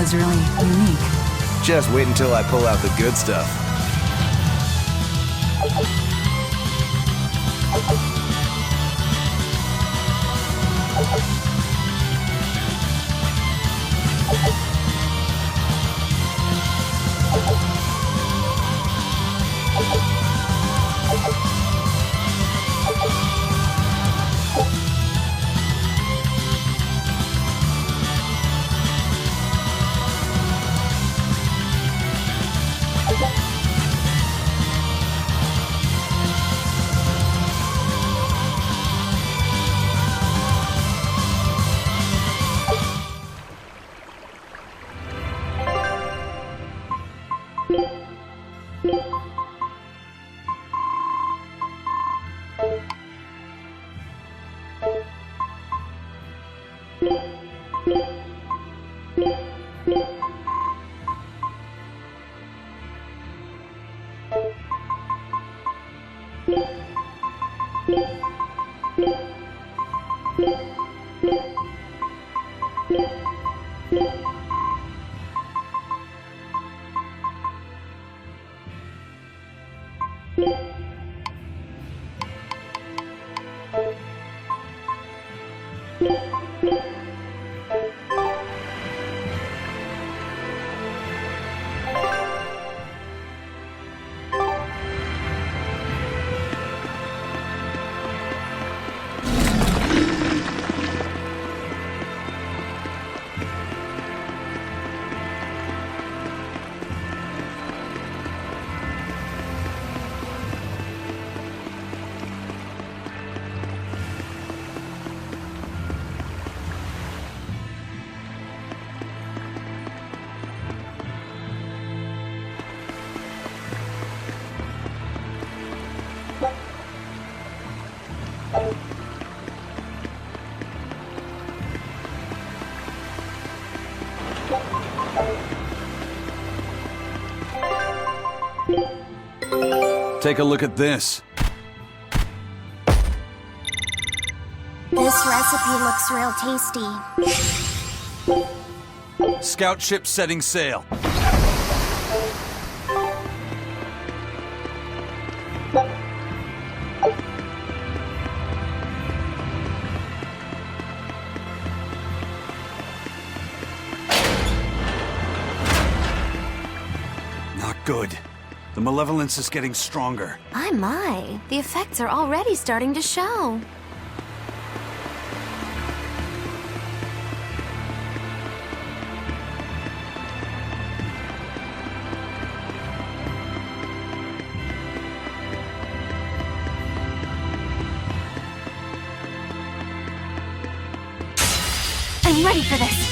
is really unique. Just wait until I pull out the good stuff. Take a look at this. This recipe looks real tasty. Scout ship setting sail. Not good. The malevolence is getting stronger. My. The effects are already starting to show. I'm ready for this.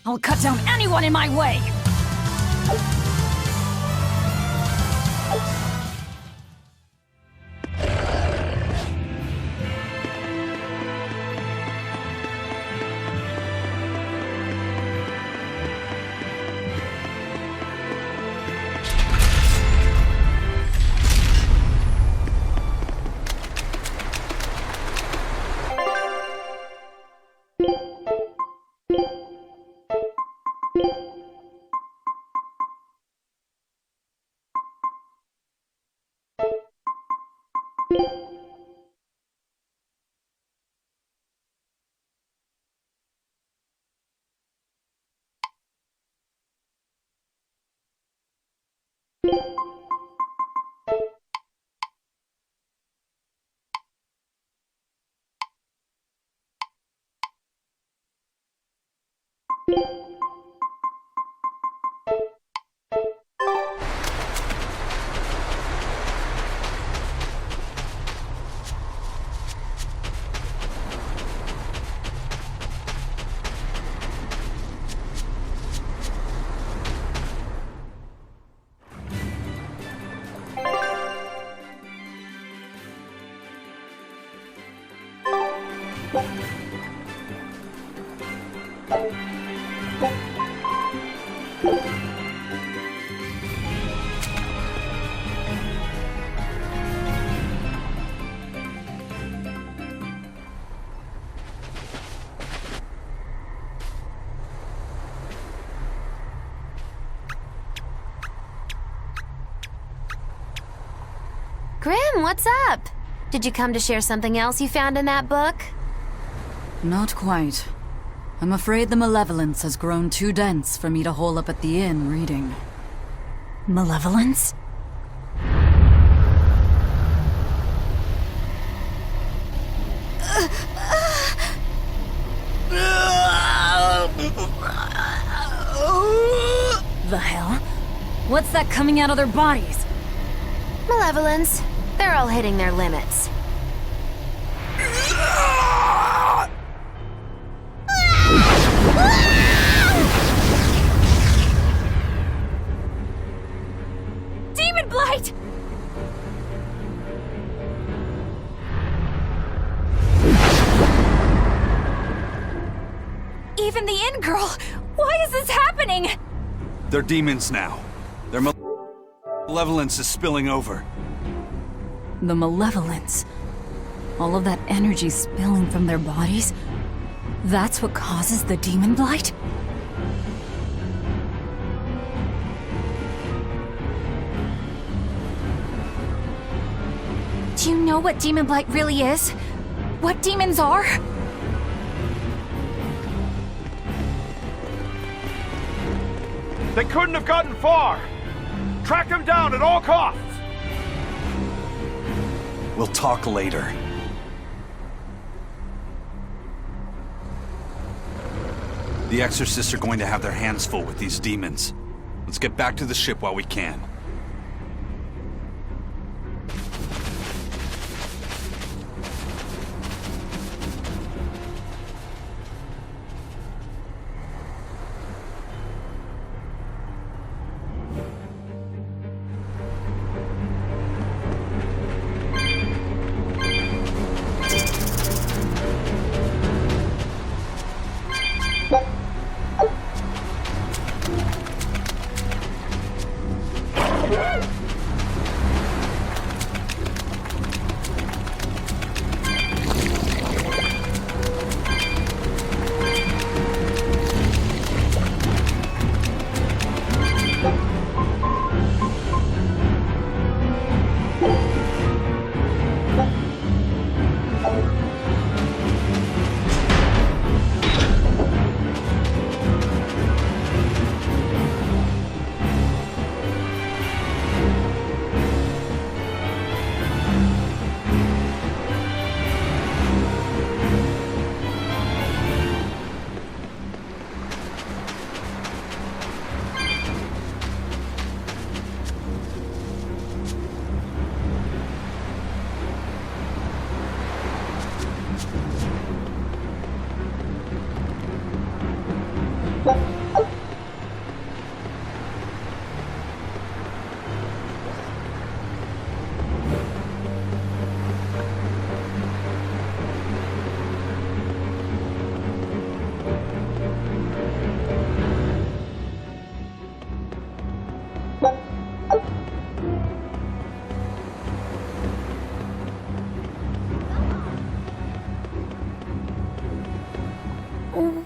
I'll cut down anyone in my way! Grim, what's up? Did you come to share something else you found in that book? Not quite. I'm afraid the malevolence has grown too dense for me to hole up at the inn reading. Malevolence? The hell? What's that coming out of their bodies? Malevolence. They're all hitting their limits. Demon Blight! Even the inn girl! Why is this happening? They're demons now. Their malevolence is spilling over. The malevolence. All of that energy spilling from their bodies? That's what causes the demon blight? Do you know what demon blight really is? What demons are? They couldn't have gotten far! Track them down at all costs! We'll talk later. The exorcists are going to have their hands full with these demons. Let's get back to the ship while we can.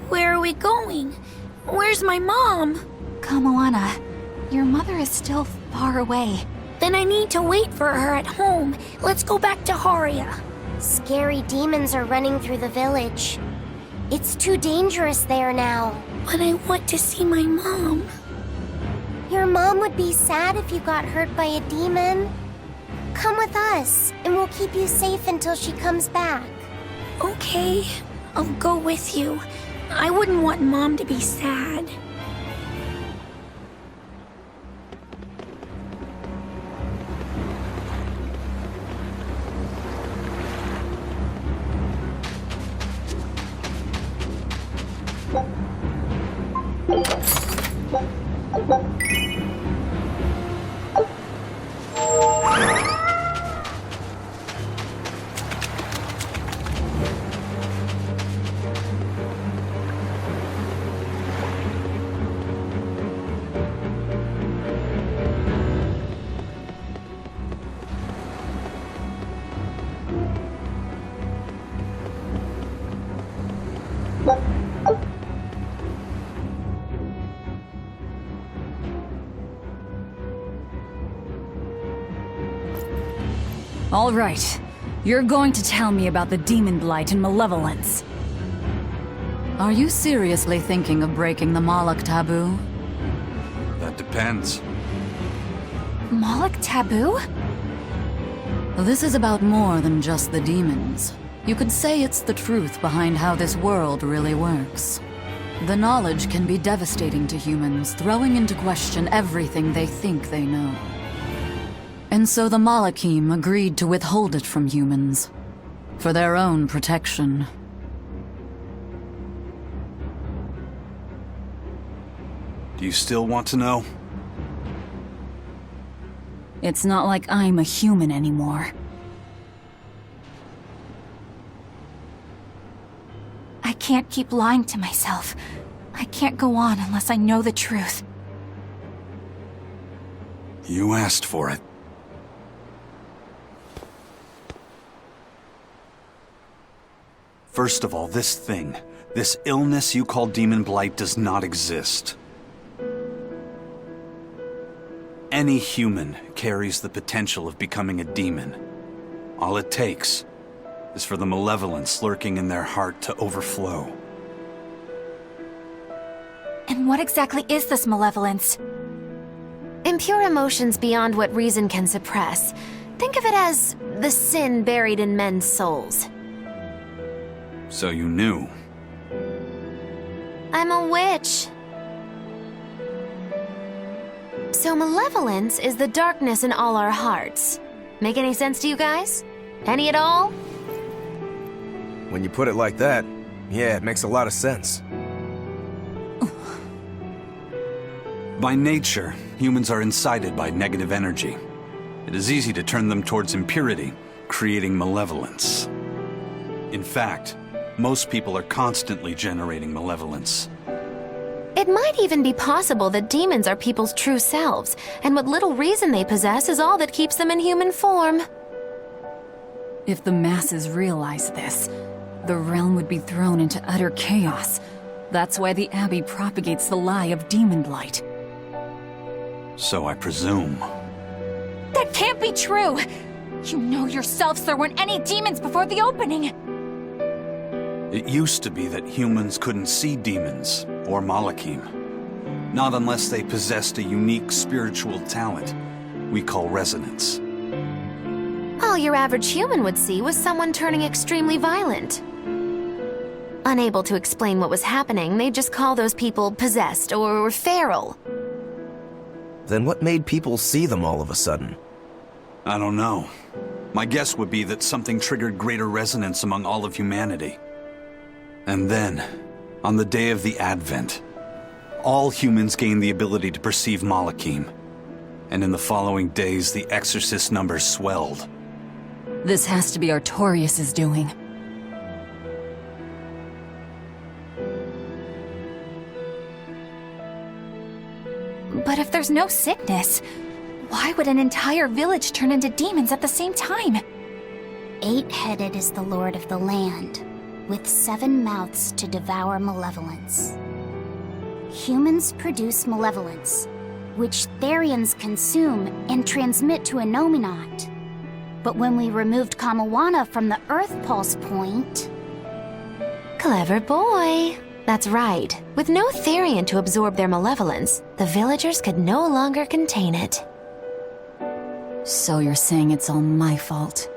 Where are we going? Where's my mom? Kamala, your mother is still far away. Then I need to wait for her at home. Let's go back to Haria. Scary demons are running through the village. It's too dangerous there now. But I want to see my mom. Your mom would be sad if you got hurt by a demon. Come with us, and we'll keep you safe until she comes back. Okay, I'll go with you. I wouldn't want Mom to be sad. All right. You're going to tell me about the demon blight and malevolence. Are you seriously thinking of breaking the Moloch taboo? That depends. Moloch taboo? This is about more than just the demons. You could say it's the truth behind how this world really works. The knowledge can be devastating to humans, throwing into question everything they think they know. And so the Malachim agreed to withhold it from humans, for their own protection. Do you still want to know? It's not like I'm a human anymore. I can't keep lying to myself. I can't go on unless I know the truth. You asked for it. First of all, this illness you call demon blight does not exist. Any human carries the potential of becoming a demon. All it takes is for the malevolence lurking in their heart to overflow. And what exactly is this malevolence? Impure emotions beyond what reason can suppress. Think of it as the sin buried in men's souls. So you knew. I'm a witch. So malevolence is the darkness in all our hearts. Make any sense to you guys? Any at all? When you put it like that, yeah, it makes a lot of sense. By nature, humans are incited by negative energy. It is easy to turn them towards impurity, creating malevolence. In fact, most people are constantly generating malevolence. It might even be possible that demons are people's true selves, and what little reason they possess is all that keeps them in human form. If the masses realize this, the realm would be thrown into utter chaos. That's why the Abbey propagates the lie of demon blight. So I presume. That can't be true! You know yourselves there weren't any demons before the opening! It used to be that humans couldn't see demons, or Malachim. Not unless they possessed a unique spiritual talent we call resonance. All your average human would see was someone turning extremely violent. Unable to explain what was happening, they'd just call those people possessed or feral. Then what made people see them all of a sudden? I don't know. My guess would be that something triggered greater resonance among all of humanity. And then, on the day of the Advent, all humans gained the ability to perceive Malachim. And in the following days, the exorcist numbers swelled. This has to be Artorius' doing. But if there's no sickness, why would an entire village turn into demons at the same time? 8-headed is the lord of the land, with 7 mouths to devour malevolence. Humans produce malevolence, which Therians consume and transmit to Innominat. But when we removed Kamawana from the Earth Pulse point... Clever boy. That's right. With no Therian to absorb their malevolence, the villagers could no longer contain it. So you're saying it's all my fault?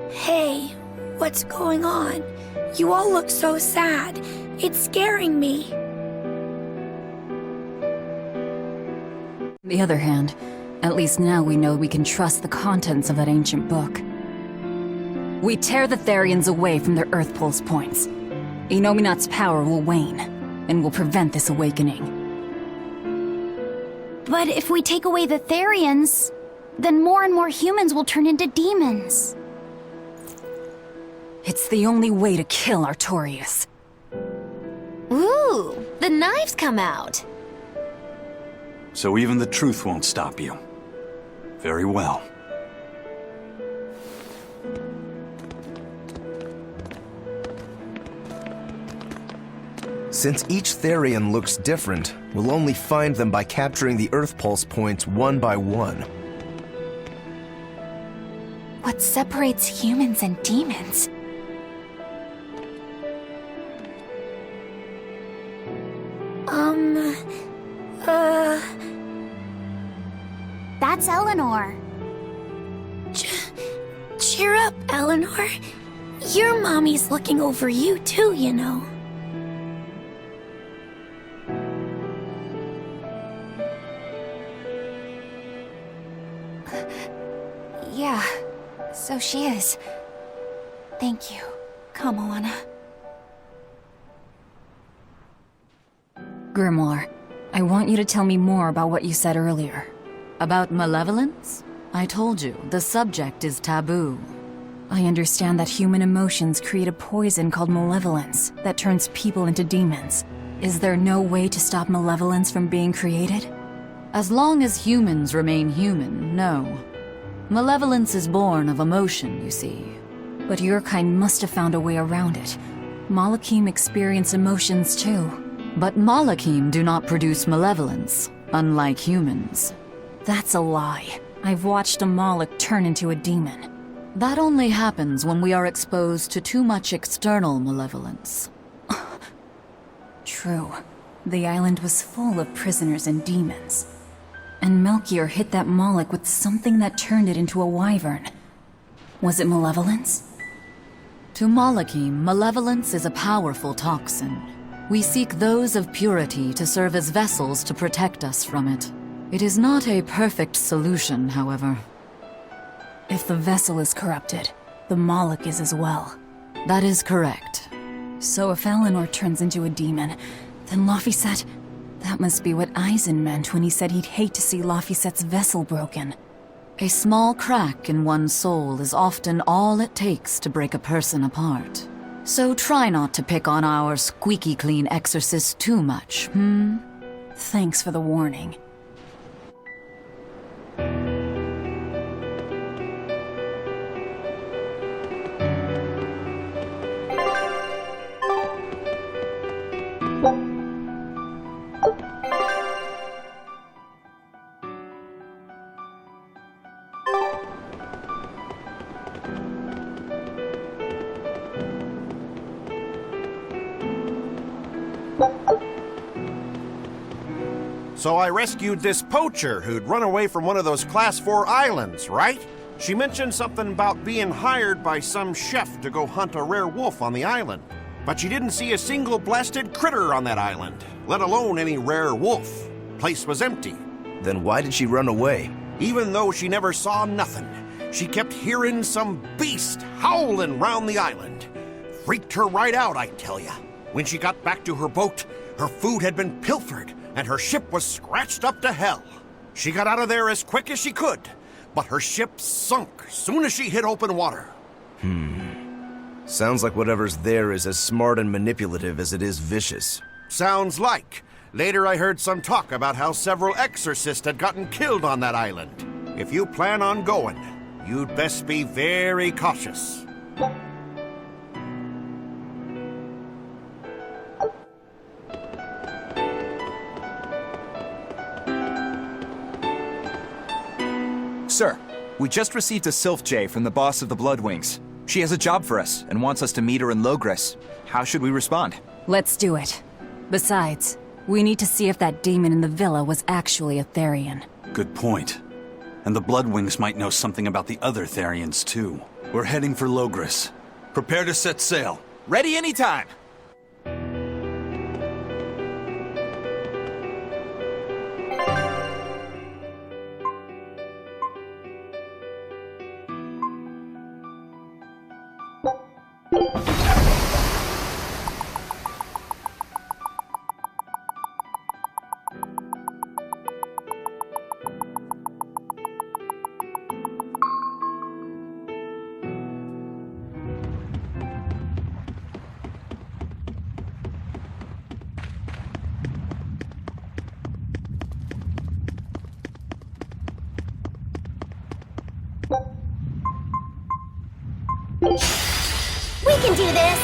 Hey, what's going on? You all look so sad. It's scaring me. On the other hand, at least now we know we can trust the contents of that ancient book. We tear the Therians away from their Earth Pulse points. Innominat's power will wane, and will prevent this awakening. But if we take away the Therians, then more and more humans will turn into demons. It's the only way to kill Artorius. Ooh, the knives come out. So even the truth won't stop you. Very well. Since each Therian looks different, we'll only find them by capturing the Earth Pulse points one by one. What separates humans and demons? That's Eleanor. Cheer up, Eleanor. Your mommy's looking over you too, you know. Yeah, so she is. Thank you. Come, Moana. Grimoire, I want you to tell me more about what you said earlier. About malevolence? I told you, the subject is taboo. I understand that human emotions create a poison called malevolence that turns people into demons. Is there no way to stop malevolence from being created? As long as humans remain human, no. Malevolence is born of emotion, you see. But your kind must have found a way around it. Malakim experience emotions too. But Malakim do not produce malevolence, unlike humans. That's a lie. I've watched a Malak turn into a demon. That only happens when we are exposed to too much external malevolence. True. The island was full of prisoners and demons. And Melchior hit that Malak with something that turned it into a wyvern. Was it malevolence? To Malakim, malevolence is a powerful toxin. We seek those of purity to serve as vessels to protect us from it. It is not a perfect solution, however. If the vessel is corrupted, the Malak is as well. That is correct. So if Eleanor turns into a demon, then Laphicet... That must be what Eisen meant when he said he'd hate to see Laphicet's vessel broken. A small crack in one's soul is often all it takes to break a person apart. So try not to pick on our squeaky clean exorcist too much, Thanks for the warning. So I rescued this poacher who'd run away from one of those Class 4 islands, right? She mentioned something about being hired by some chef to go hunt a rare wolf on the island. But she didn't see a single blasted critter on that island, let alone any rare wolf. Place was empty. Then why did she run away? Even though she never saw nothing, she kept hearing some beast howling round the island. Freaked her right out, I tell ya. When she got back to her boat, her food had been pilfered, and her ship was scratched up to hell. She got out of there as quick as she could, but her ship sunk soon as she hit open water. Sounds like whatever's there is as smart and manipulative as it is vicious. Sounds like. Later I heard some talk about how several exorcists had gotten killed on that island. If you plan on going, you'd best be very cautious. Sir, we just received a Sylph J from the boss of the Bloodwings. She has a job for us and wants us to meet her in Logres. How should we respond? Let's do it. Besides, we need to see if that demon in the villa was actually a Therian. Good point. And the Bloodwings might know something about the other Therians, too. We're heading for Logres. Prepare to set sail. Ready anytime! We can do this!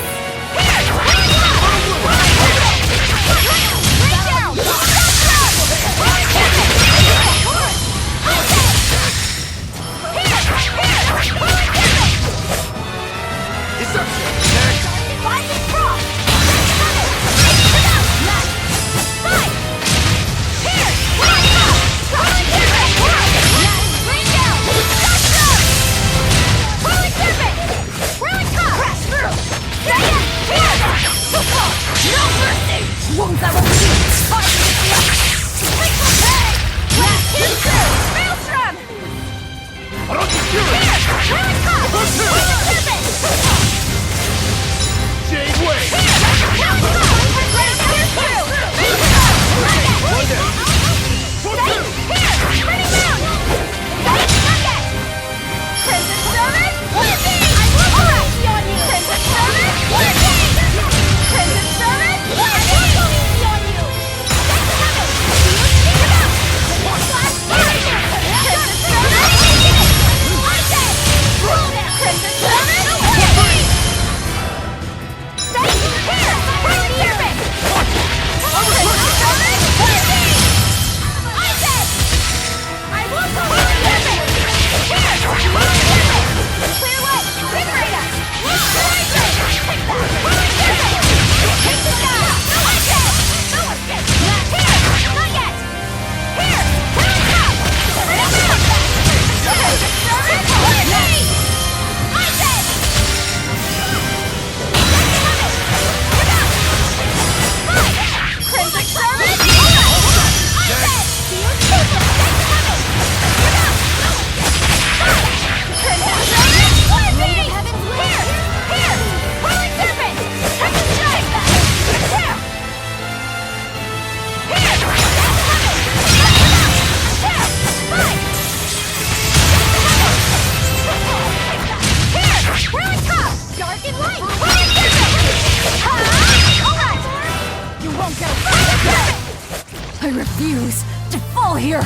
I refuse to fall here!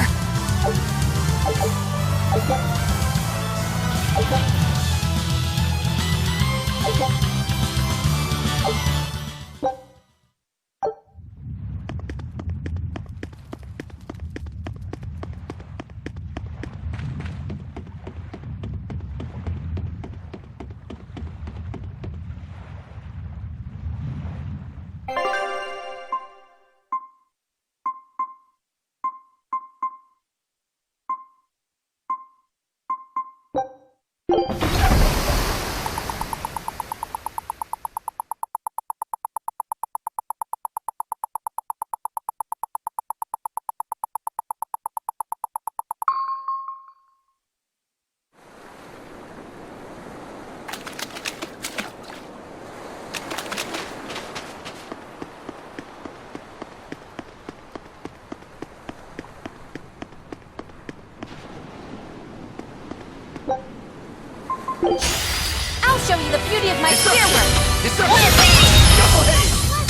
I'll show you the beauty of my spear work!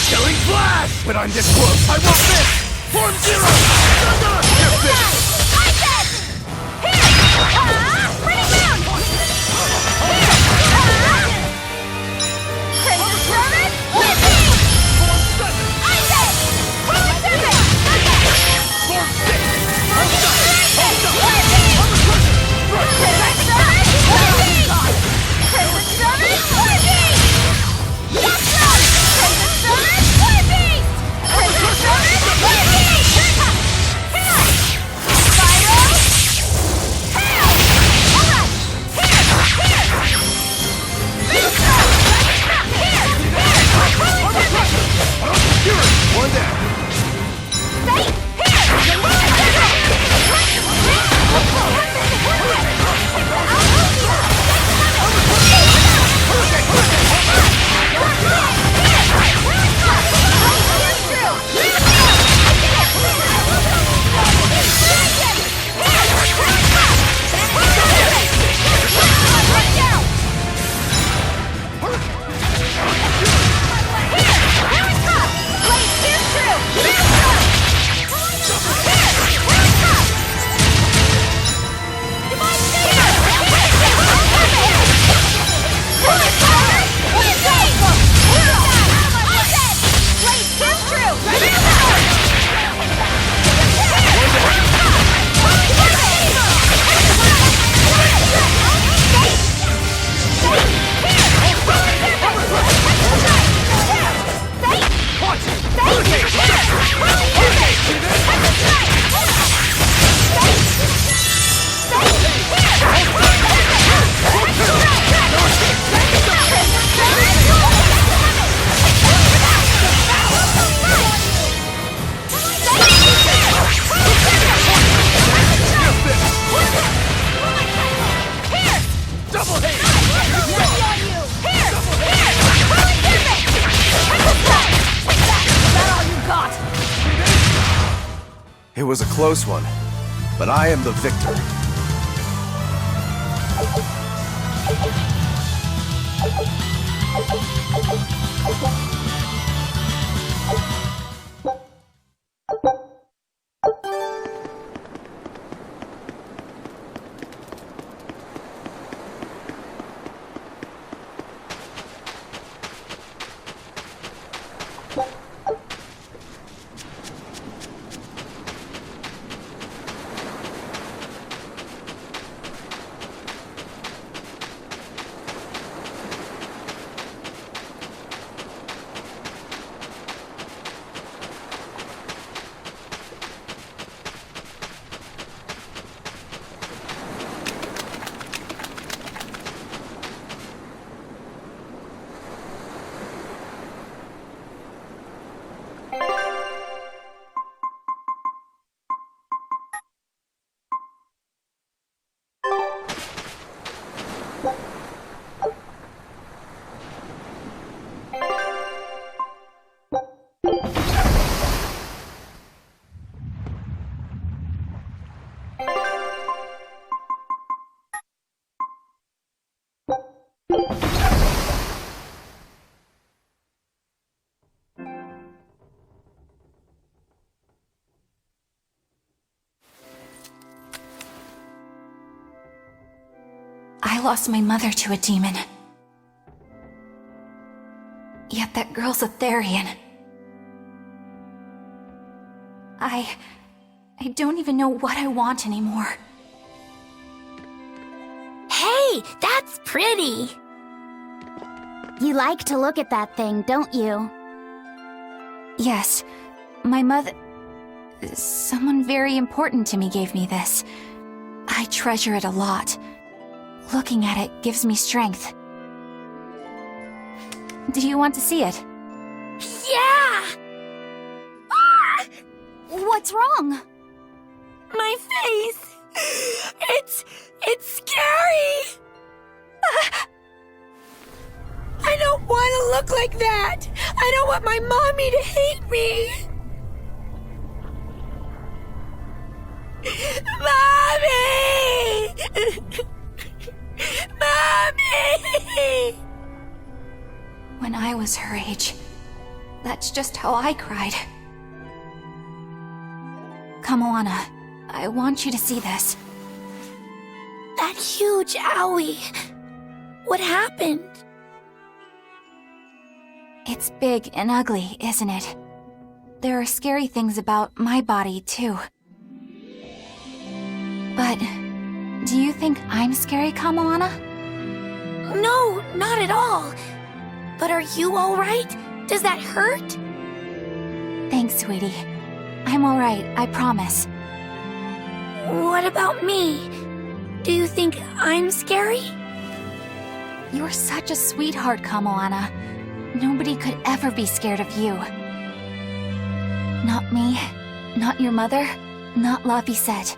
Killing flash! When I'm this close, I want this! Form zero! Thunder! Get this! I said! Here! Bring it down! Here! Crimson Servant, with me! I said! Crimson Servant! Form six! With me! Crimson Servant, with me! Crimson Servant, with me! Crimson Servant, with me! Crimson Servant, with me! Spyro! Hell! was a close one, but I am the victor. I lost my mother to a demon. Yet that girl's a Therian. I don't even know what I want anymore. Hey, that's pretty! You like to look at that thing, don't you? Yes, my mother... Someone very important to me gave me this. I treasure it a lot. Looking at it gives me strength. Do you want to see it? Yeah! Ah! What's wrong? My face! It's scary! I don't want to look like that! I don't want my mommy to hate me! Mommy! Mommy! When I was her age, that's just how I cried. Come, Moana, I want you to see this. That huge owie. What happened? It's big and ugly, isn't it? There are scary things about my body, too. But do you think I'm scary, Kamoana? No, not at all. But are you alright? Does that hurt? Thanks, sweetie. I'm alright, I promise. What about me? Do you think I'm scary? You're such a sweetheart, Kamoana. Nobody could ever be scared of you. Not me, not your mother, not Laphicet.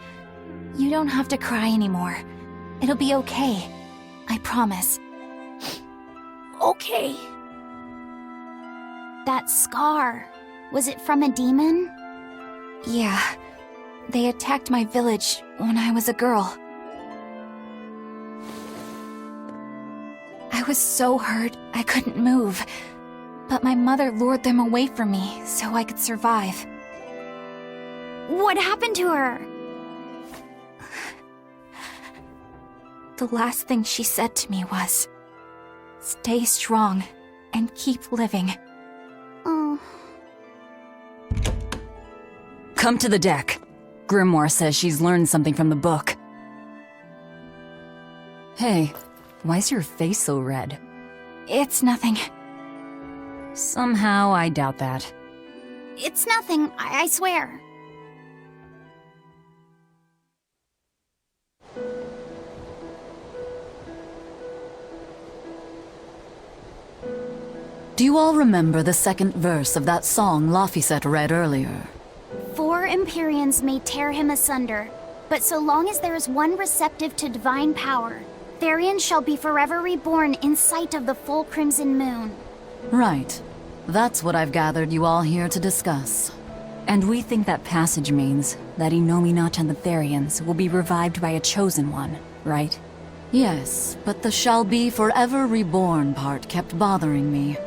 You don't have to cry anymore. It'll be okay. I promise. Okay. That scar, was it from a demon? Yeah. They attacked my village when I was a girl. I was so hurt I couldn't move. But my mother lured them away from me so I could survive. What happened to her? The last thing she said to me was, "Stay strong and keep living." Oh. Come to the deck. Grimoire says she's learned something from the book. Hey, why's your face so red? It's nothing. Somehow, I doubt that. It's nothing, I swear. Do you all remember the second verse of that song Laphicet read earlier? 4 Empyreans may tear him asunder, but so long as there is one receptive to divine power, Therian shall be forever reborn in sight of the full crimson moon. Right. That's what I've gathered you all here to discuss. And we think that passage means that Innominat and the Therians will be revived by a chosen one, right? Yes, but the shall be forever reborn part kept bothering me.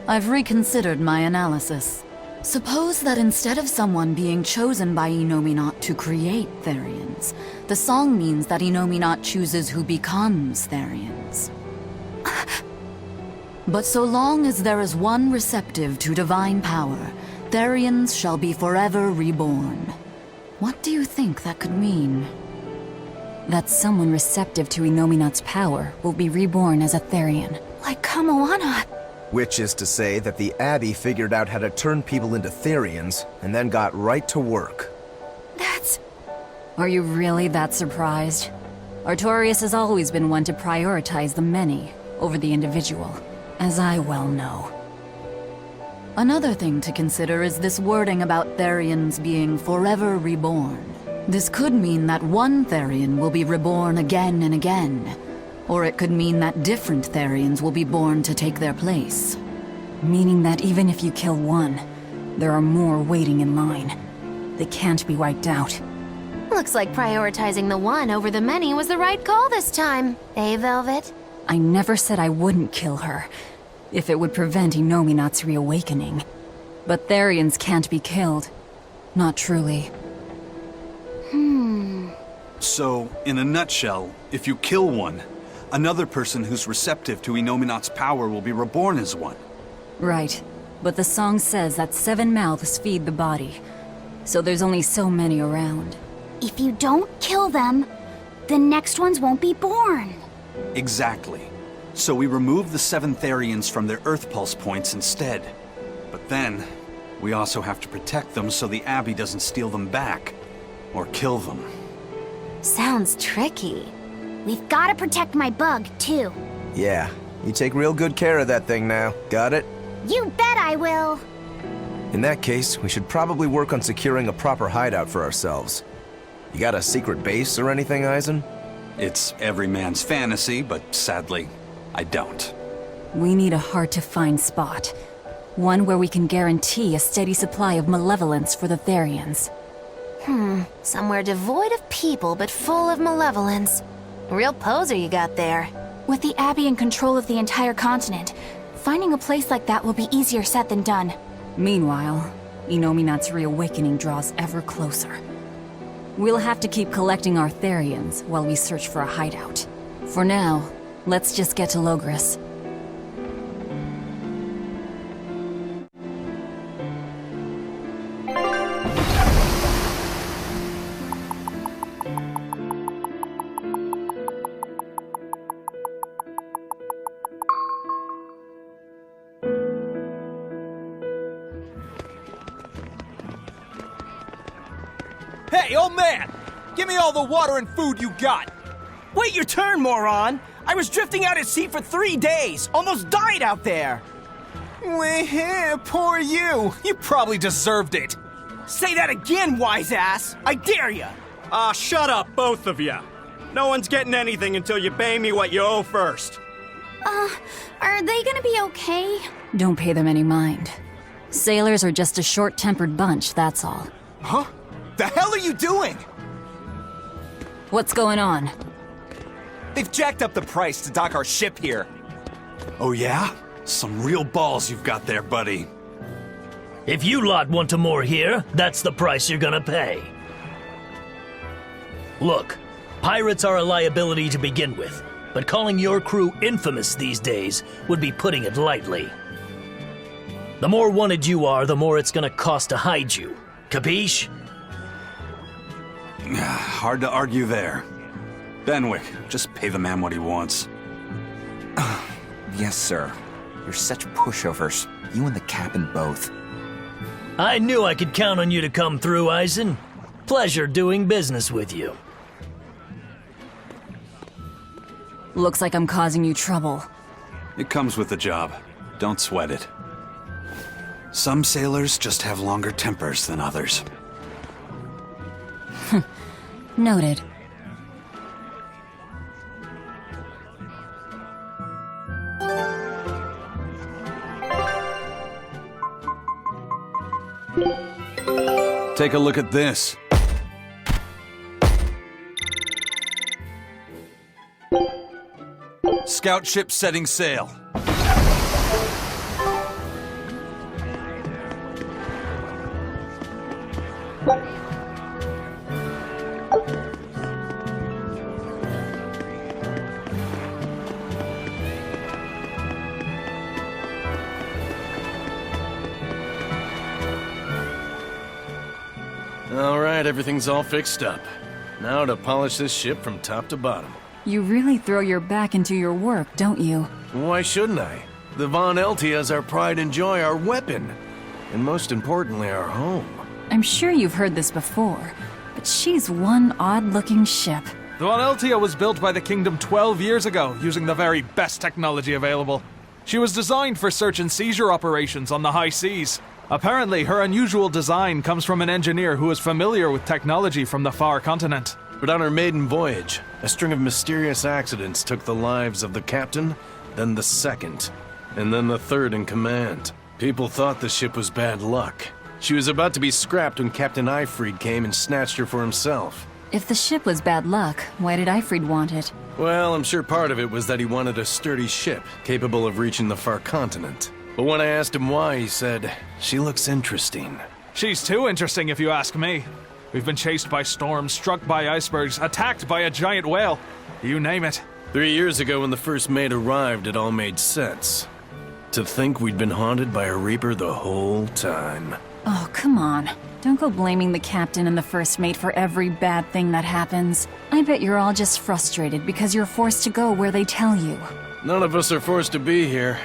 I've reconsidered my analysis. Suppose that instead of someone being chosen by Innominat to create Therians, the song means that Innominat chooses who becomes Therians. But so long as there is one receptive to divine power, Therians shall be forever reborn. What do you think that could mean? That someone receptive to Innominat's power will be reborn as a Therian. Like Kamoana. Which is to say that the Abbey figured out how to turn people into Therians, and then got right to work. That's... Are you really that surprised? Artorias has always been one to prioritize the many over the individual, as I well know. Another thing to consider is this wording about Therians being forever reborn. This could mean that one Therian will be reborn again and again, or it could mean that different Therians will be born to take their place. Meaning that even if you kill one, there are more waiting in line. They can't be wiped out. Looks like prioritizing the one over the many was the right call this time. Eh, Velvet? I never said I wouldn't kill her, if it would prevent Innominat's reawakening. But Therians can't be killed. Not truly. So, in a nutshell, if you kill one, another person who's receptive to Innominat's power will be reborn as one. Right. But the song says that 7 mouths feed the body. So there's only so many around. If you don't kill them, the next ones won't be born. Exactly. So we remove the 7 Therians from their Earth Pulse points instead. But then, we also have to protect them so the Abbey doesn't steal them back. Or kill them. Sounds tricky. We've got to protect my bug, too. Yeah, you take real good care of that thing now. Got it? You bet I will. In that case, we should probably work on securing a proper hideout for ourselves. You got a secret base or anything, Eisen? It's every man's fantasy, but sadly, I don't. We need a hard-to-find spot. One where we can guarantee a steady supply of malevolence for the Therians. Somewhere devoid of people but full of malevolence. Real poser you got there. With the Abbey in control of the entire continent, finding a place like that will be easier said than done. Meanwhile, Innominat's reawakening draws ever closer. We'll have to keep collecting our Therians while we search for a hideout. For now, let's just get to Logris. Hey, old man! Give me all the water and food you got! Wait your turn, moron! I was drifting out at sea for 3 days! Almost died out there! Poor you! You probably deserved it! Say that again, wise ass! I dare ya! Shut up, both of you. No one's getting anything until you pay me what you owe first. Are they gonna be okay? Don't pay them any mind. Sailors are just a short-tempered bunch, that's all. Huh? The hell are you doing? What's going on? They've jacked up the price to dock our ship here. Oh yeah? Some real balls you've got there, buddy. If you lot want to moor here, that's the price you're gonna pay. Look, pirates are a liability to begin with, but calling your crew infamous these days would be putting it lightly. The more wanted you are, the more it's gonna cost to hide you. Capiche? Hard to argue there. Benwick, just pay the man what he wants. Yes, sir. You're such pushovers. You and the captain both. I knew I could count on you to come through, Eisen. Pleasure doing business with you. Looks like I'm causing you trouble. It comes with the job. Don't sweat it. Some sailors just have longer tempers than others. Noted. Take a look at this. Scout ship setting sail. All right, everything's all fixed up. Now to polish this ship from top to bottom. You really throw your back into your work, don't you? Why shouldn't I? The Von Eltia is our pride and joy, our weapon. And most importantly, our home. I'm sure you've heard this before, but she's one odd-looking ship. The Von Eltia was built by the Kingdom 12 years ago, using the very best technology available. She was designed for search and seizure operations on the high seas. Apparently, her unusual design comes from an engineer who is familiar with technology from the far continent. But on her maiden voyage, a string of mysterious accidents took the lives of the captain, then the second, and then the third in command. People thought the ship was bad luck. She was about to be scrapped when Captain Eyfried came and snatched her for himself. If the ship was bad luck, why did Eyfried want it? Well, I'm sure part of it was that he wanted a sturdy ship, capable of reaching the far continent. But when I asked him why, he said, "She looks interesting." She's too interesting if you ask me. We've been chased by storms, struck by icebergs, attacked by a giant whale. You name it. 3 years ago when the first mate arrived, it all made sense. To think we'd been haunted by a Reaper the whole time. Oh, come on. Don't go blaming the captain and the first mate for every bad thing that happens. I bet you're all just frustrated because you're forced to go where they tell you. None of us are forced to be here.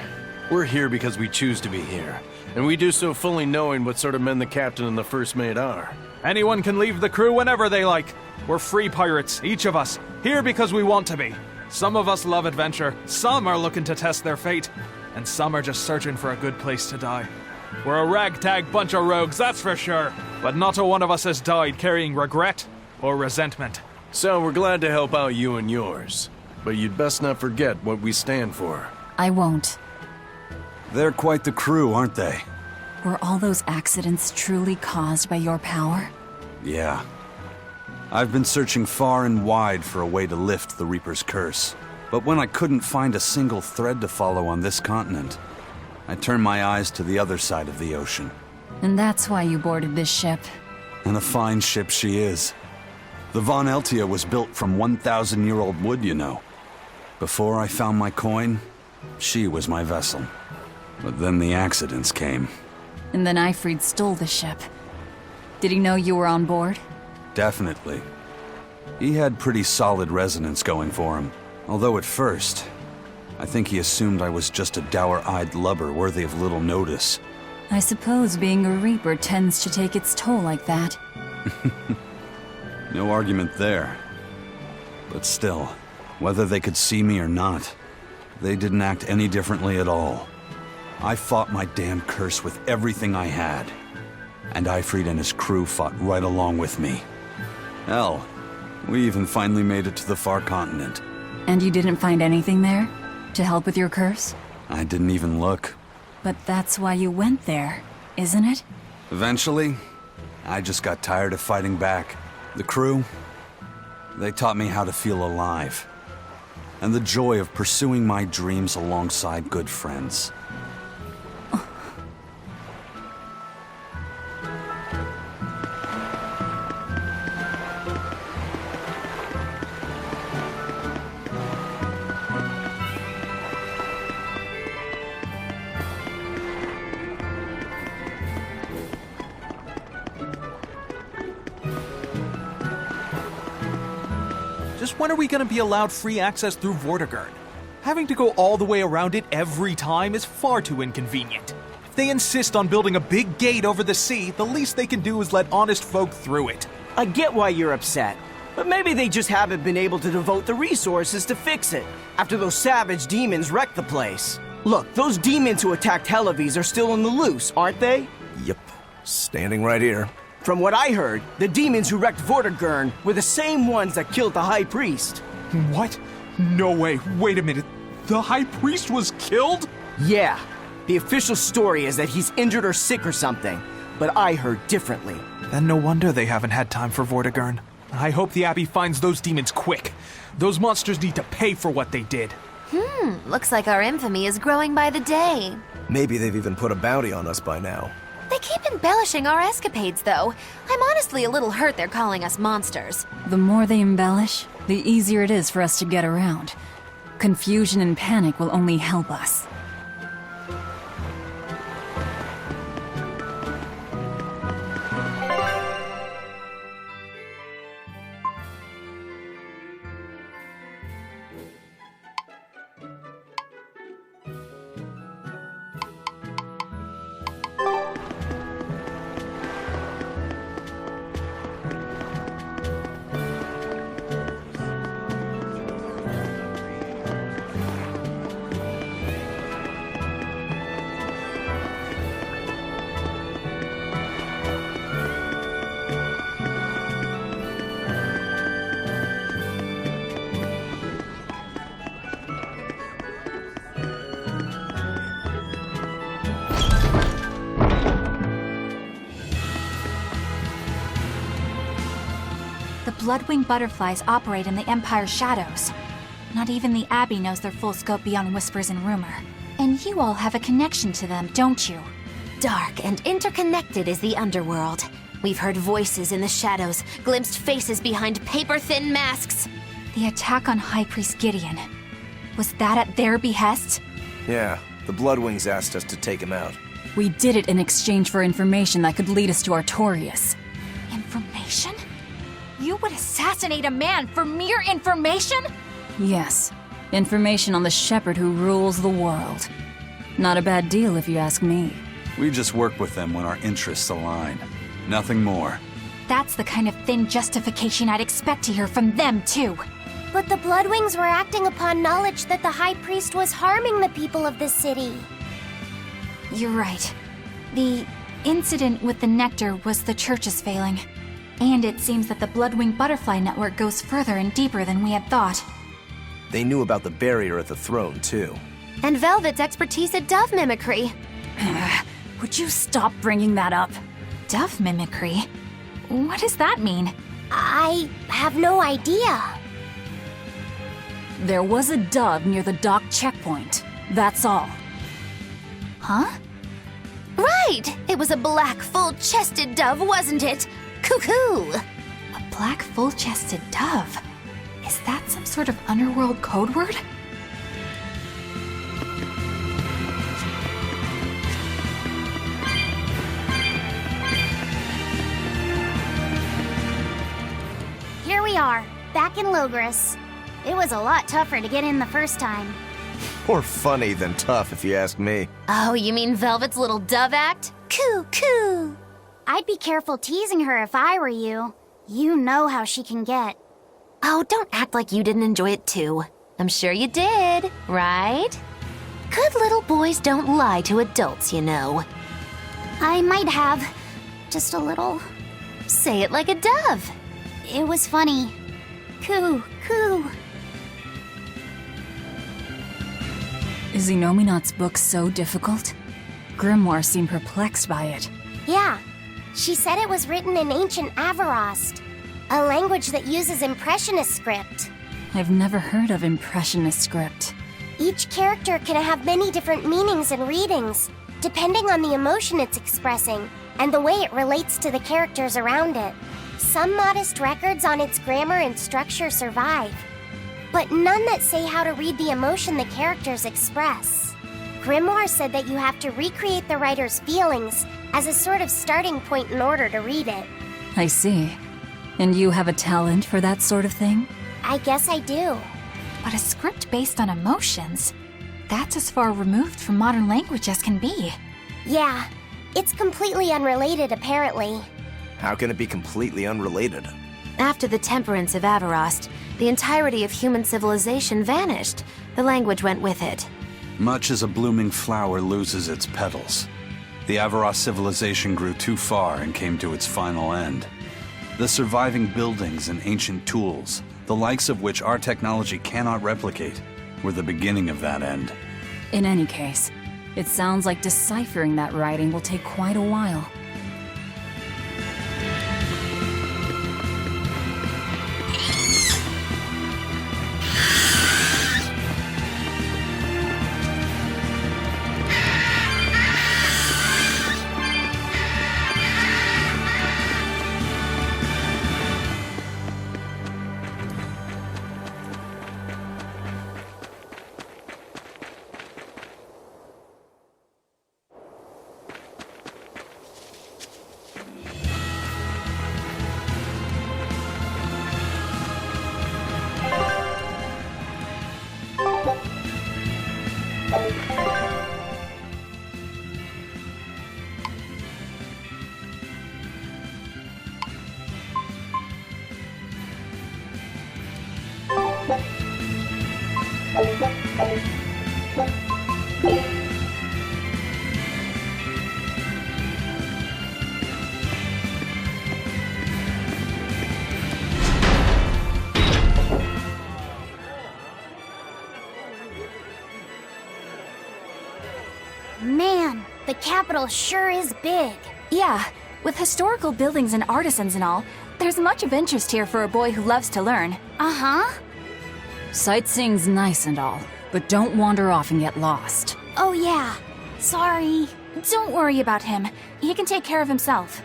We're here because we choose to be here. And we do so fully knowing what sort of men the captain and the first mate are. Anyone can leave the crew whenever they like. We're free pirates, each of us, here because we want to be. Some of us love adventure, some are looking to test their fate, and some are just searching for a good place to die. We're a ragtag bunch of rogues, that's for sure. But not a one of us has died carrying regret or resentment. So we're glad to help out you and yours. But you'd best not forget what we stand for. I won't. They're quite the crew, aren't they? Were all those accidents truly caused by your power? Yeah. I've been searching far and wide for a way to lift the Reaper's curse. But when I couldn't find a single thread to follow on this continent, I turned my eyes to the other side of the ocean. And that's why you boarded this ship. And a fine ship she is. The Von Eltia was built from 1,000-year-old wood, you know. Before I found my coin, she was my vessel. But then the accidents came. And then Eyfried stole the ship. Did he know you were on board? Definitely. He had pretty solid resonance going for him. Although at first, I think he assumed I was just a dour-eyed lubber worthy of little notice. I suppose being a Reaper tends to take its toll like that. No argument there. But still, whether they could see me or not, they didn't act any differently at all. I fought my damn curse with everything I had. And Eyfried and his crew fought right along with me. Hell, we even finally made it to the far continent. And you didn't find anything there? To help with your curse? I didn't even look. But that's why you went there, isn't it? Eventually, I just got tired of fighting back. The crew, they taught me how to feel alive. And the joy of pursuing my dreams alongside good friends. Just when are we gonna be allowed free access through Vortigern? Having to go all the way around it every time is far too inconvenient. If they insist on building a big gate over the sea, the least they can do is let honest folk through it. I get why you're upset, but maybe they just haven't been able to devote the resources to fix it after those savage demons wrecked the place. Look, those demons who attacked Helavis are still on the loose, aren't they? Yep. Standing right here. From what I heard, the demons who wrecked Vortigern were the same ones that killed the High Priest. What? No way. Wait a minute. The High Priest was killed? Yeah. The official story is that he's injured or sick or something. but I heard differently. Then no wonder they haven't had time for Vortigern. I hope the Abbey finds those demons quick. Those monsters need to pay for what they did. Looks like our infamy is growing by the day. Maybe they've even put a bounty on us by now. They keep embellishing our escapades, though. I'm honestly a little hurt they're calling us monsters. The more they embellish, the easier it is for us to get around. Confusion and panic will only help us. Bloodwing butterflies operate in the Empire's shadows. Not even the Abbey knows their full scope beyond whispers and rumor. And you all have a connection to them, don't you? Dark and interconnected is the underworld. We've heard voices in the shadows, glimpsed faces behind paper-thin masks. The attack on High Priest Gideon. Was that at their behest? Yeah, the Bloodwings asked us to take him out. We did it in exchange for information that could lead us to Artorias. Information? You would assassinate a man for mere information? Yes. Information on the shepherd who rules the world. Not a bad deal if you ask me. We just work with them when our interests align. Nothing more. That's the kind of thin justification I'd expect to hear from them, too. But the Bloodwings were acting upon knowledge that the High Priest was harming the people of the city. You're right. The incident with the nectar was the church's failing. And it seems that the Bloodwing Butterfly Network goes further and deeper than we had thought. They knew about the barrier at the throne, too. And Velvet's expertise at dove mimicry. Would you stop bringing that up? Dove mimicry? What does that mean? I have no idea. There was a dove near the dock checkpoint. That's all. Huh? Right! It was a black, full-chested dove, wasn't it? Cuckoo! A black, full-chested dove? Is that some sort of underworld code word? Here we are, back in Logris. It was a lot tougher to get in the first time. More funny than tough, if you ask me. Oh, you mean Velvet's little dove act? Coo-coo! I'd be careful teasing her if I were you. You know how she can get. Oh, don't act like you didn't enjoy it too. I'm sure you did, right? Good little boys don't lie to adults, you know. I might have. Just a little. Say it like a dove. It was funny. Coo, coo. Is Inominat's book so difficult? Grimoire seemed perplexed by it. Yeah. She said it was written in ancient Avarost, a language that uses Impressionist script. I've never heard of Impressionist script. Each character can have many different meanings and readings, depending on the emotion it's expressing and the way it relates to the characters around it. Some modest records on its grammar and structure survive, but none that say how to read the emotion the characters express. Grimoire said that you have to recreate the writer's feelings as a sort of starting point in order to read it. I see. And you have a talent for that sort of thing? I guess I do. But a script based on emotions? That's as far removed from modern language as can be. Yeah, it's completely unrelated apparently. How can it be completely unrelated? After the temperance of Avarost, the entirety of human civilization vanished. The language went with it. Much as a blooming flower loses its petals, the Avarost civilization grew too far and came to its final end. The surviving buildings and ancient tools, the likes of which our technology cannot replicate, were the beginning of that end. In any case, it sounds like deciphering that writing will take quite a while. Man, the capital sure is big. Yeah, with historical buildings and artisans and all, there's much of interest here for a boy who loves to learn. Uh-huh. Sightseeing's nice and all, but don't wander off and get lost. Oh yeah. Sorry. Don't worry about him. He can take care of himself.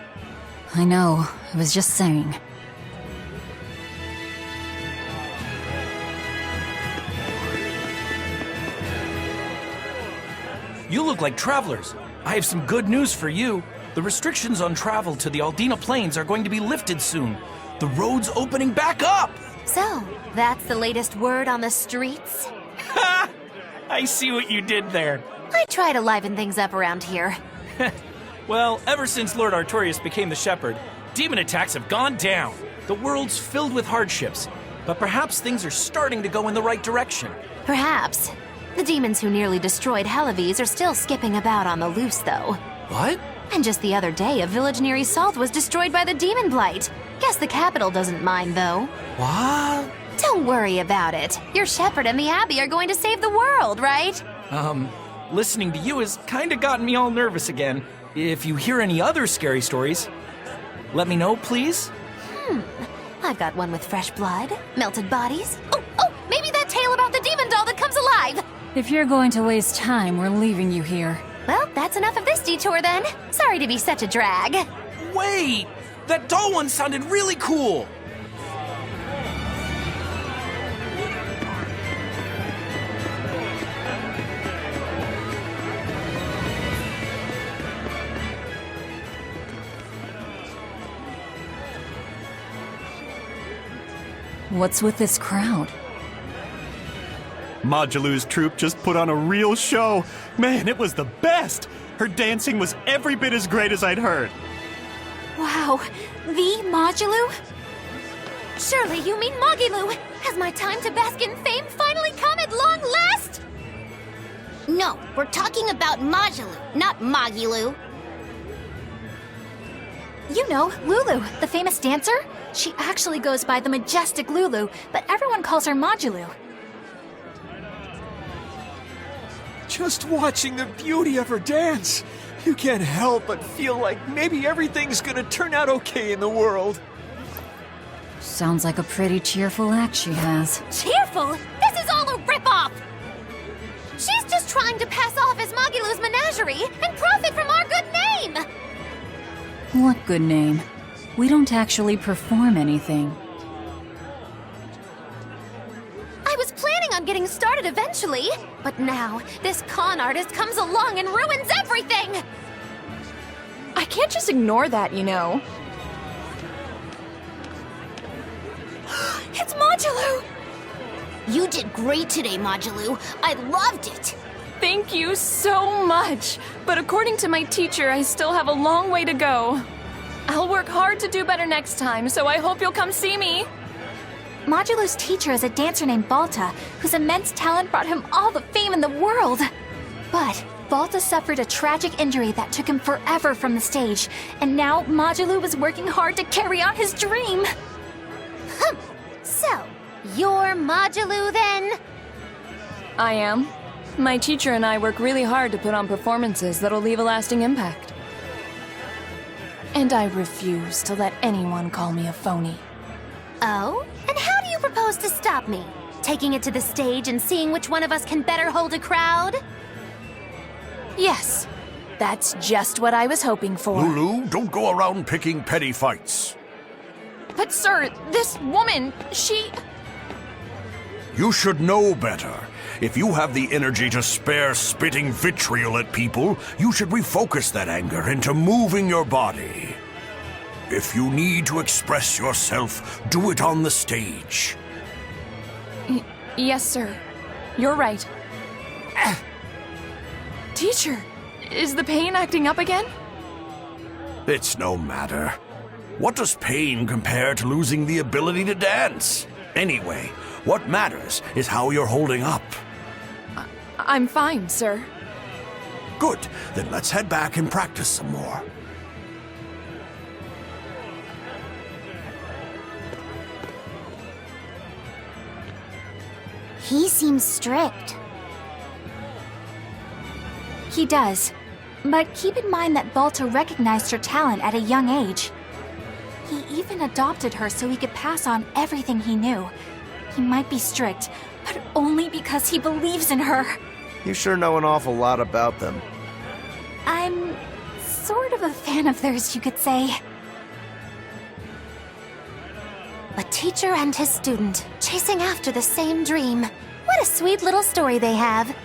I know, I was just saying. You look like travelers. I have some good news for you. The restrictions on travel to the Aldina Plains are going to be lifted soon. The road's opening back up! So, that's the latest word on the streets? Ha! I see what you did there. I try to liven things up around here. Well, ever since Lord Artorius became the Shepherd, demon attacks have gone down. The world's filled with hardships, but perhaps things are starting to go in the right direction. Perhaps. The demons who nearly destroyed Halaves are still skipping about on the loose, though. What? And just the other day, a village near Isalth was destroyed by the demon blight. Guess the capital doesn't mind, though. What? Don't worry about it. Your shepherd and the Abbey are going to save the world, right? Listening to you has kinda gotten me all nervous again. If you hear any other scary stories, let me know, please. I've got one with fresh blood, melted bodies. Oh, maybe that tale about the demon doll that comes alive! If you're going to waste time, we're leaving you here. Well, that's enough of this detour then. Sorry to be such a drag. Wait! That doll one sounded really cool! What's with this crowd? Modulu's troupe just put on a real show. Man, it was the best! Her dancing was every bit as great as I'd heard. Wow, the Modulu? Surely you mean Mogilu! Has my time to bask in fame finally come at long last? No, we're talking about Majulu, not Mogilu. You know, Lulu, the famous dancer? She actually goes by the majestic Lulu, but everyone calls her Modulu. Just watching the beauty of her dance, you can't help but feel like maybe everything's gonna turn out okay in the world. Sounds like a pretty cheerful act she has. Cheerful? This is all a ripoff! She's just trying to pass off as Mogilu's menagerie and profit from our good name! What good name? We don't actually perform anything. I was planning on getting started eventually, but now this con artist comes along and ruins everything! I can't just ignore that, you know. It's Modulu! You did great today, Modulu. I loved it. Thank you so much. But according to my teacher, I still have a long way to go. I'll work hard to do better next time, so I hope you'll come see me. Modulu's teacher is a dancer named Balta, whose immense talent brought him all the fame in the world. But Balta suffered a tragic injury that took him forever from the stage, and now Modulu is working hard to carry out his dream. So, you're Modulu then? I am. My teacher and I work really hard to put on performances that'll leave a lasting impact. And I refuse to let anyone call me a phony. Oh? And how do you propose to stop me? Taking it to the stage and seeing which one of us can better hold a crowd? Yes, that's just what I was hoping for. Lulu, don't go around picking petty fights. But sir, this woman, she... You should know better. If you have the energy to spare spitting vitriol at people, you should refocus that anger into moving your body. If you need to express yourself, do it on the stage. Yes, sir. You're right. Teacher, is the pain acting up again? It's no matter. What does pain compare to losing the ability to dance? Anyway, what matters is how you're holding up. I'm fine, sir. Good. Then let's head back and practice some more. He seems strict. He does. But keep in mind that Balta recognized her talent at a young age. He even adopted her so he could pass on everything he knew. He might be strict, but only because he believes in her. You sure know an awful lot about them. I'm sort of a fan of theirs, you could say. A teacher and his student, chasing after the same dream. What a sweet little story they have.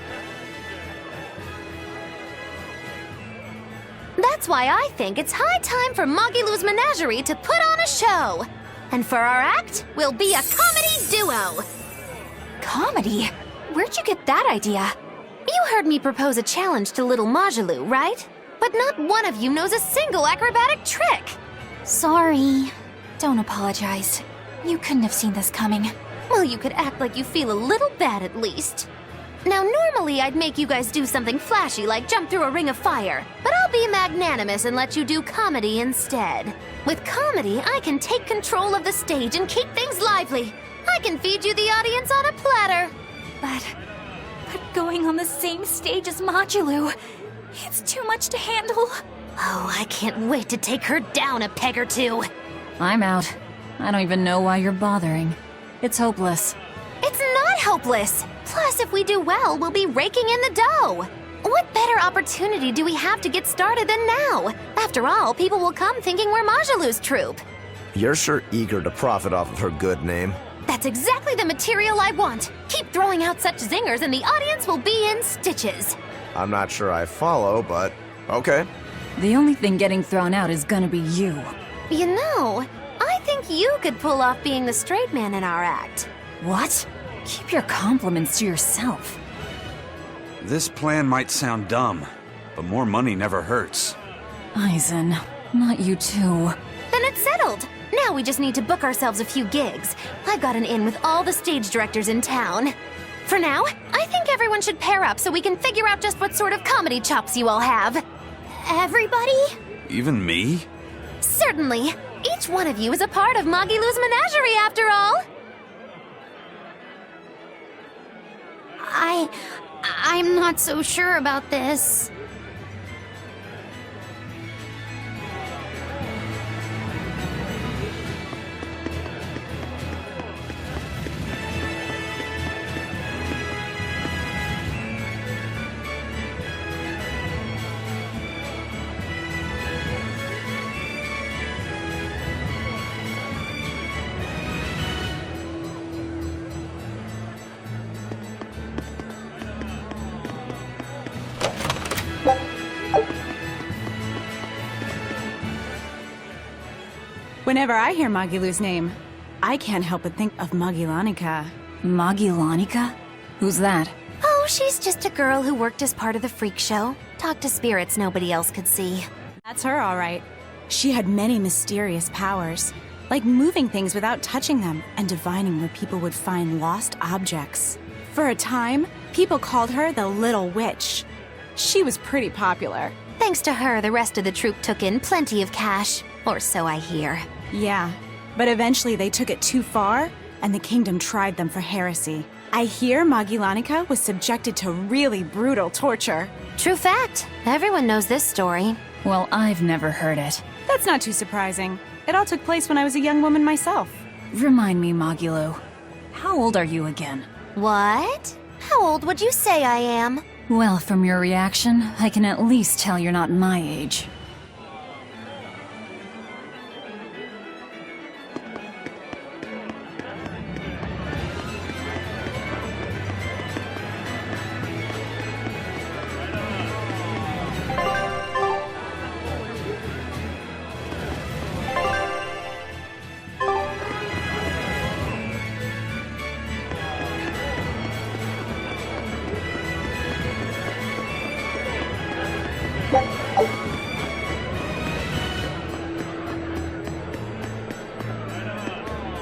That's why I think it's high time for Magilou's Menagerie to put on a show. And for our act, we'll be a comedy duo. Comedy? Where'd you get that idea? You heard me propose a challenge to little Magilou, right? But not one of you knows a single acrobatic trick. Sorry. Don't apologize. You couldn't have seen this coming. Well, you could act like you feel a little bad at least. Now, normally I'd make you guys do something flashy like jump through a ring of fire, but I'll be magnanimous and let you do comedy instead. With comedy, I can take control of the stage and keep things lively. I can feed you the audience on a platter. But going on the same stage as Magilou, it's too much to handle. Oh, I can't wait to take her down a peg or two. I'm out. I don't even know why you're bothering. It's hopeless. It's not hopeless. Plus, if we do well, we'll be raking in the dough. What better opportunity do we have to get started than now? After all, people will come thinking we're Magilou's troupe. You're sure eager to profit off of her good name. That's exactly the material I want. Keep throwing out such zingers and the audience will be in stitches. I'm not sure I follow, but okay. The only thing getting thrown out is gonna be you. You know, I think you could pull off being the straight man in our act. What? Keep your compliments to yourself. This plan might sound dumb, but more money never hurts. Eisen, not you too. Then it's settled. Now we just need to book ourselves a few gigs. I've got an in with all the stage directors in town. For now, I think everyone should pair up so we can figure out just what sort of comedy chops you all have. Everybody? Even me? Certainly. Each one of you is a part of Magilou's Menagerie, after all. I'm not so sure about this. Whenever I hear Magilou's name, I can't help but think of Magilanica. Magilanica? Who's that? Oh, she's just a girl who worked as part of the freak show. Talked to spirits nobody else could see. That's her, all right. She had many mysterious powers, like moving things without touching them and divining where people would find lost objects. For a time, people called her the Little Witch. She was pretty popular. Thanks to her, the rest of the troupe took in plenty of cash. Or so I hear. Yeah, but eventually they took it too far, and the kingdom tried them for heresy. I hear Magilanica was subjected to really brutal torture. True fact. Everyone knows this story. Well, I've never heard it. That's not too surprising. It all took place when I was a young woman myself. Remind me, Magilou. How old are you again? What? How old would you say I am? Well, from your reaction, I can at least tell you're not my age.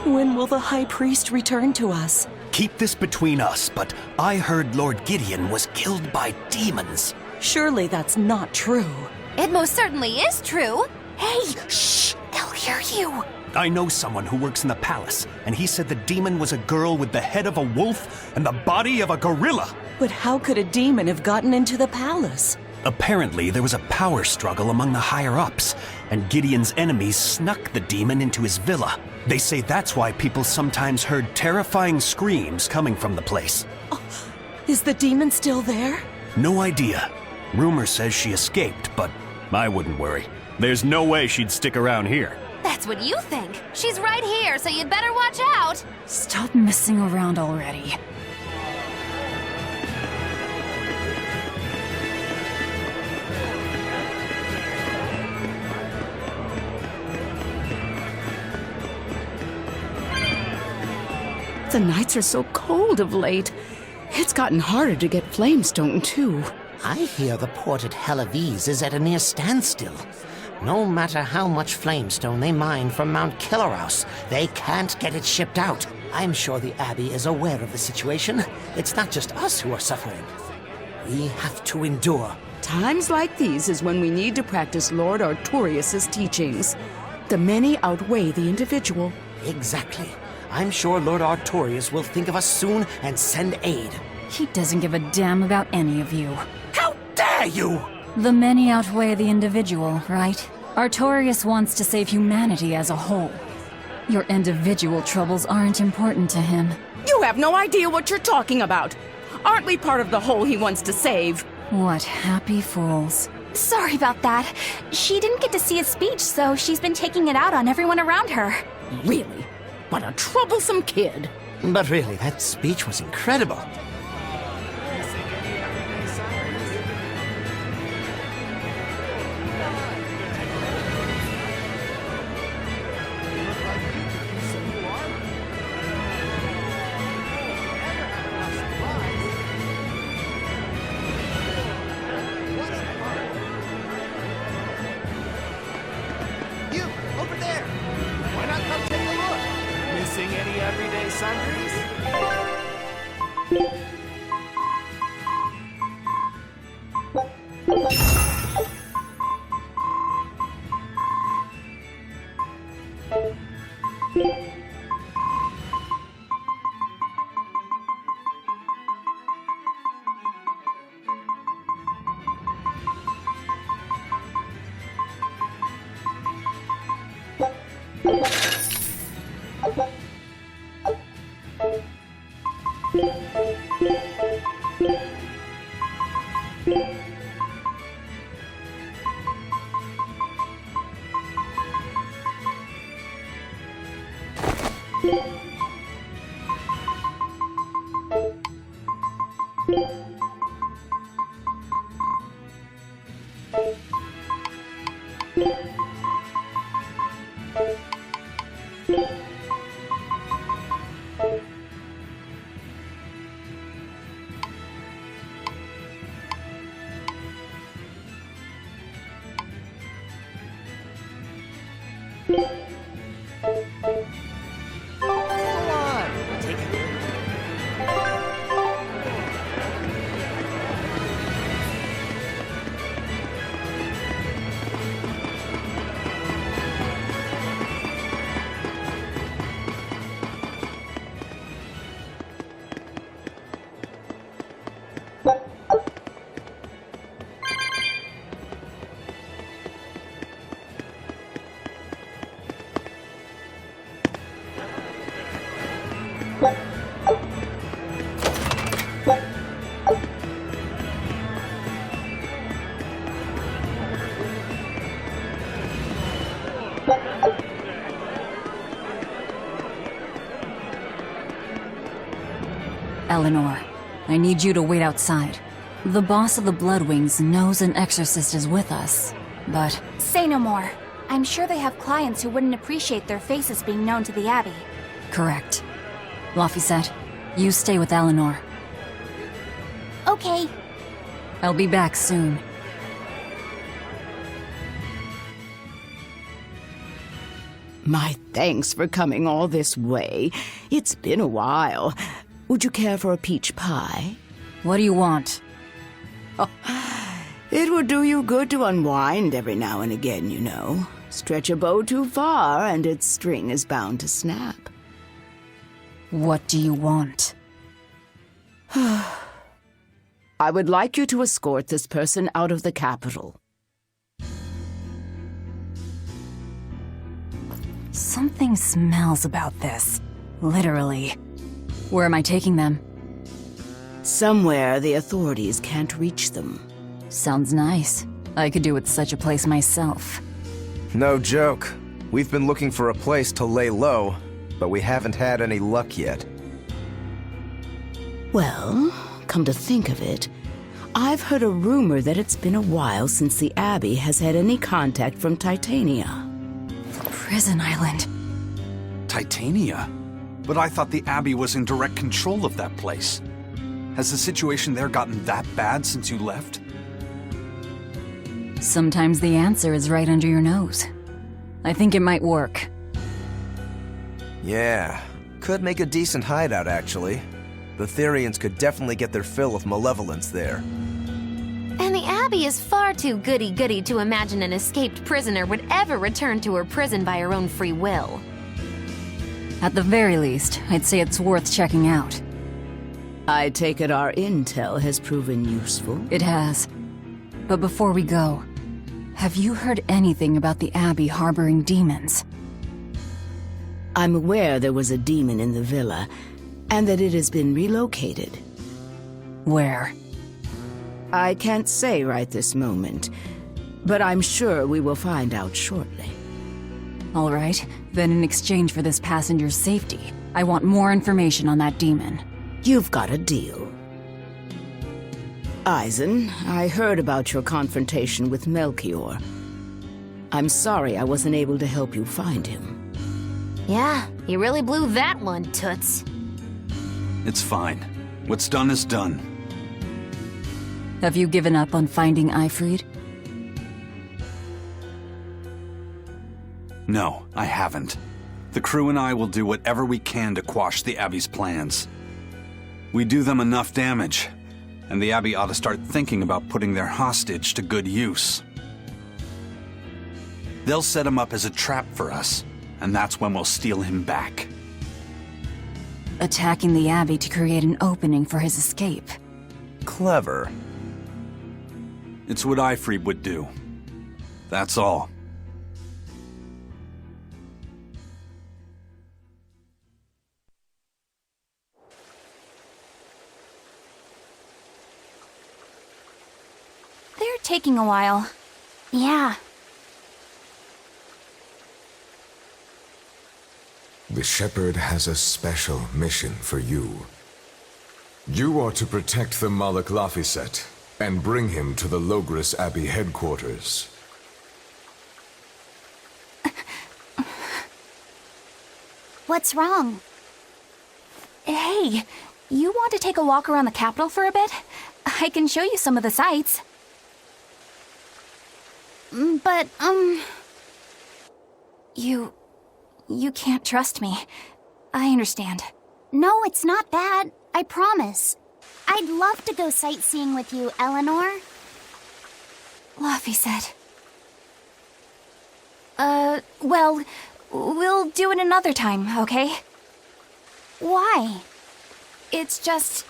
When will the High Priest return to us? Keep this between us, but I heard Lord Gideon was killed by demons. Surely that's not true. It most certainly is true. Hey, shh! They'll hear you. I know someone who works in the palace, and he said the demon was a girl with the head of a wolf and the body of a gorilla. But how could a demon have gotten into the palace? Apparently, there was a power struggle among the higher-ups, and Gideon's enemies snuck the demon into his villa. They say that's why people sometimes heard terrifying screams coming from the place. Is the demon still there? No idea. Rumor says she escaped, but I wouldn't worry. There's no way she'd stick around here. That's what you think. She's right here, so you'd better watch out. Stop messing around already. The nights are so cold of late. It's gotten harder to get flamestone, too. I hear the port at Helavis is at a near standstill. No matter how much flamestone they mine from Mount Killerhouse, they can't get it shipped out. I'm sure the Abbey is aware of the situation. It's not just us who are suffering. We have to endure. Times like these is when we need to practice Lord Artorius' teachings. The many outweigh the individual. Exactly. I'm sure Lord Artorius will think of us soon and send aid. He doesn't give a damn about any of you. How dare you! The many outweigh the individual, right? Artorius wants to save humanity as a whole. Your individual troubles aren't important to him. You have no idea what you're talking about. Aren't we part of the whole he wants to save? What happy fools. Sorry about that. She didn't get to see his speech, so she's been taking it out on everyone around her. Really? What a troublesome kid. But really, that speech was incredible. Eleanor, I need you to wait outside. The boss of the Bloodwings knows an exorcist is with us, but... Say no more. I'm sure they have clients who wouldn't appreciate their faces being known to the Abbey. Correct. Laphicet, you stay with Eleanor. Okay. I'll be back soon. My thanks for coming all this way. It's been a while. Would you care for a peach pie? What do you want? Oh, it would do you good to unwind every now and again, you know. Stretch a bow too far and its string is bound to snap. What do you want? I would like you to escort this person out of the capital. Something smells about this. Literally. Where am I taking them? Somewhere the authorities can't reach them. Sounds nice. I could do with such a place myself. No joke. We've been looking for a place to lay low, but we haven't had any luck yet. Well, come to think of it, I've heard a rumor that it's been a while since the Abbey has had any contact from Titania. Prison Island. Titania? But I thought the Abbey was in direct control of that place. Has the situation there gotten that bad since you left? Sometimes the answer is right under your nose. I think it might work. Yeah, could make a decent hideout, actually. The Therians could definitely get their fill of malevolence there. And the Abbey is far too goody-goody to imagine an escaped prisoner would ever return to her prison by her own free will. At the very least, I'd say it's worth checking out. I take it our intel has proven useful. It has. But before we go, have you heard anything about the Abbey harboring demons? I'm aware there was a demon in the villa, and that it has been relocated. Where? I can't say right this moment, but I'm sure we will find out shortly. All right, then in exchange for this passenger's safety, I want more information on that demon. You've got a deal. Eisen, I heard about your confrontation with Melchior. I'm sorry I wasn't able to help you find him. Yeah, you really blew that one, Toots. It's fine. What's done is done. Have you given up on finding Eifried? No, I haven't. The crew and I will do whatever we can to quash the Abbey's plans. We do them enough damage, and the Abbey ought to start thinking about putting their hostage to good use. They'll set him up as a trap for us, and that's when we'll steal him back. Attacking the Abbey to create an opening for his escape. Clever. It's what Eifried would do. That's all. They're taking a while. Yeah. The Shepherd has a special mission for you. You are to protect the Malak Laphicet and bring him to the Logris Abbey headquarters. What's wrong? Hey, you want to take a walk around the capital for a bit? I can show you some of the sights. But, You can't trust me. I understand. No, it's not that. I promise. I'd love to go sightseeing with you, Eleanor. Laphicet. Well, we'll do it another time, okay? Why? It's just,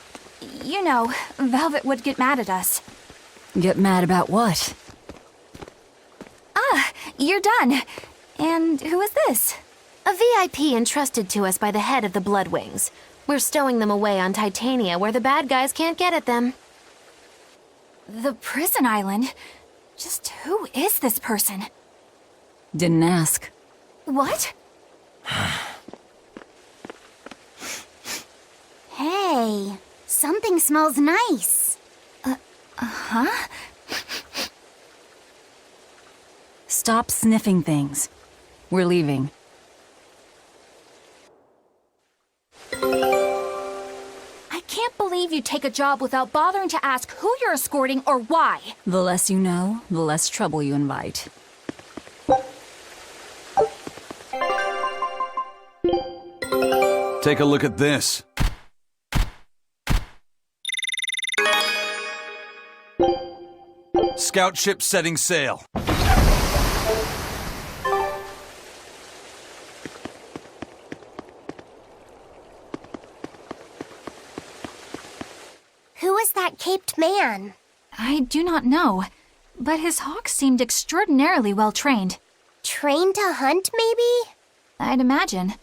you know, Velvet would get mad at us. Get mad about what? Ah, you're done. And who is this? A VIP entrusted to us by the head of the Bloodwings. We're stowing them away on Titania where the bad guys can't get at them. The prison island? Just who is this person? Didn't ask. What? Hey, something smells nice. Huh? Stop sniffing things. We're leaving. I can't believe you take a job without bothering to ask who you're escorting or why. The less you know, the less trouble you invite. Take a look at this. Scout ship setting sail. Who is that caped man? I do not know, but his hawks seemed extraordinarily well trained. Trained to hunt, maybe? I'd imagine.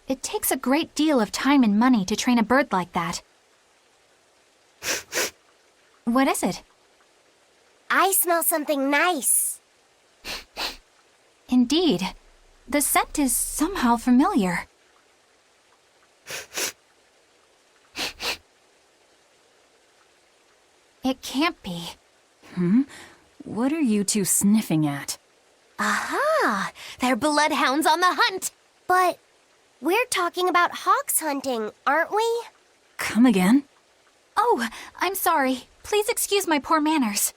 It takes a great deal of time and money to train a bird like that. What is it? I smell something nice. Indeed. The scent is somehow familiar. It can't be. What are you two sniffing at? Aha! They're bloodhounds on the hunt! But we're talking about hawks hunting, aren't we? Come again? Oh, I'm sorry. Please excuse my poor manners.